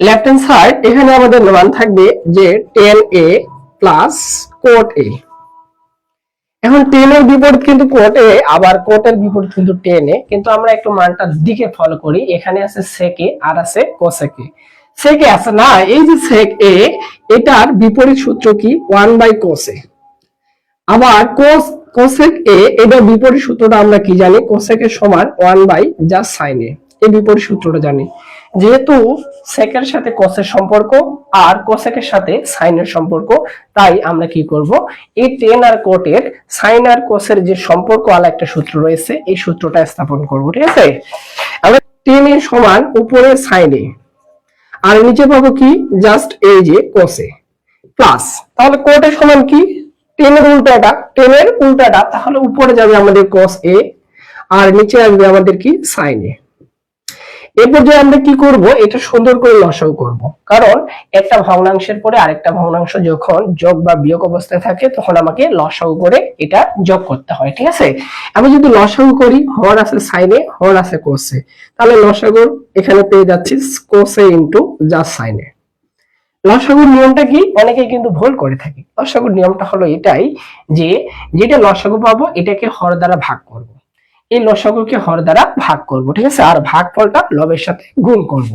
Left hand side এখানে আমাদের মান থাকবে যে tan a plus cot a। এখন tan এর বিপরীত কিন্তু cot a, আবার cot এর বিপরীত কিন্তু tan a, কিন্তু আমরা একটু মানটার দিকে ফলো করি। এখানে আছে sec a আর আছে cosec a। sec a আছে না, এই যে sec a এটার বিপরীত সূত্র কি 1/cos a। আবার cosec a এটার বিপরীত সূত্রটা আমরা কি জানি, cosec এর সমান 1/sin a। এই বিপরীত সূত্রটা জানি। যেহেতু sec এর সাথে cos এর সম্পর্ক আর cosec এর সাথে sin এর সম্পর্ক, তাই আমরা কি করব, এই tan আর cot এর sin আর cos এর যে সম্পর্ক আলা একটা সূত্র রয়েছে, এই সূত্রটা স্থাপন করব। ঠিক আছে, আমরা tan এর সমান উপরে sin a আর নিচে পাবো কি জাস্ট এই যে cos a প্লাস, তাহলে cot এর সমান কি tan এর উল্টাটা, তাহলে উপরে যাবে আমাদের cos a আর নিচে আসবে আমাদের কি sin a। এরপর যে আমরা কি করব, এটা সুন্দর করে লসাগু করব, কারণ একটা ভগ্নাংশের পরে আরেকটা ভগ্নাংশ যখন যোগ বা বিয়োগ অবস্থায় থাকে তখন আমাকে লসাগু করে এটা যোগ করতে হয়। ঠিক আছে, আমি যদি লসাগু করি, হর আছে sin a, হর আছে cos a, তাহলে লসাগুর এখানে পেয়ে যাচ্ছি cos a into just sin a। লসাগুর নিয়মটা কি, অনেকে কিন্তু ভুল করে থাকে। লসাগুর নিয়মটা হলো এটাই যে যেটা লসাগু পাবো এটাকে হর দ্বারা ভাগ করব, এই লসাগুকে হর দ্বারা ভাগ করব। ঠিক আছে, আর ভাগফলটা লবের সাথে গুণ করব।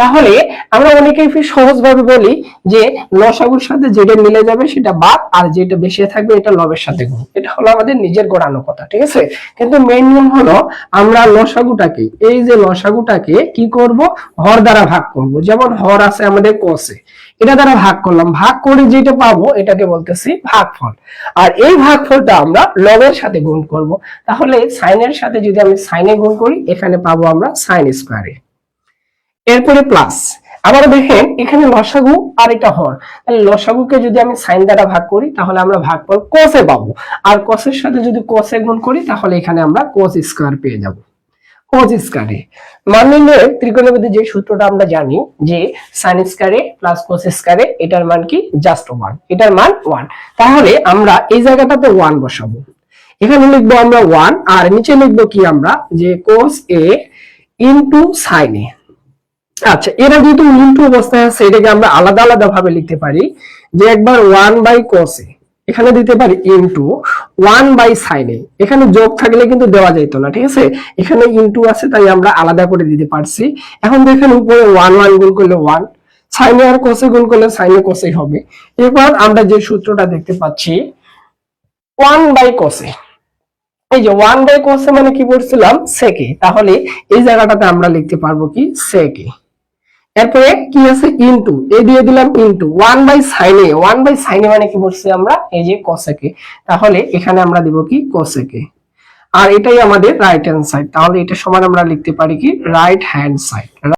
তাহলে আমরা অনেকেই সহজভাবে বলি যে লসাগুর সাথে যেটা মিলে যাবে সেটা বাদ, আর যেটা বেশি থাকবে এটা লবের সাথে গুণ। এটা হলো আমাদের নিজের গড়ানো কথা। ঠিক আছে, কিন্তু মেইন নিয়ম হলো আমরা লসাগুটাকে, এই যে লসাগুটাকে কি করব, হর দ্বারা ভাগ করব। যেমন হর আছে আমাদের cos a, এটা দ্বারা ভাগ করলাম, ভাগ করে যেটা পাবো এটাকে বলতেছি ভাগফল, আর এই ভাগফলটা আমরা লবের সাথে গুণ করব। তাহলে sin এর সাথে যদি আমি sin a গুণ করি, এখানে পাবো আমরা sin স্কয়ার a। এরপরে প্লাস, আবার দেখেন এখানে লসাগু আর এটা হর, তাহলে লসাগুকে যদি আমি sin দ্বারা ভাগ করি তাহলে আমরা ভাগফল cos a পাবো, আর cos এর সাথে যদি cos a গুণ করি তাহলে এখানে আমরা cos স্কয়ার পেয়ে যাব। cos স্কয়ার a মান নির্ণয়ের ত্রিকোণমিতির যে সূত্রটা আমরা জানি যে sin square a plus cos square a, এটার মান কি জাস্ট 1, এটার মান 1। তাহলে আমরা এই জায়গাটাতে 1 বসাবো, এখানে লিখবো আমরা 1 আর নিচে লিখবো কি আমরা যে cos a into sin a। আচ্ছা, এরা যেহেতু ইনটু অবস্থায় আছে এটাকে আমরা আলাদা আলাদা ভাবে লিখতে পারি, যে একবার 1/cos a এখানে দিতে পারি ইনটু 1/sin a। এখানে যোগ থাকলে কিন্তু দেওয়া যেত না। ঠিক আছে, এখানে ইনটু আছে তাই আমরা আলাদা করে দিতে পারছি। এখন দেখেন উপরে 1 1 গুণ করলে 1, sin a R cos a গুণ করলে sin a cos a হবে। এবার আমরা যে সূত্রটা দেখতে পাচ্ছি 1/cos a, এই যে 1/cos a মানে কি বলছিলাম sec a, তাহলে এই জায়গাটাতে আমরা লিখতে পারবো কি sec a। এরপরে কি আছে ইনটু, এই দিয়ে দিলাম into 1/sin a, 1/sin a মানে কি বলছি আমরা এই যে cosec a, তাহলে এখানে আমরা দিব কি cosec a। আর এটাই আমাদের রাইট হ্যান্ড সাইড, তাহলে এটা সমান আমরা লিখতে পারি কি রাইট হ্যান্ড সাইড।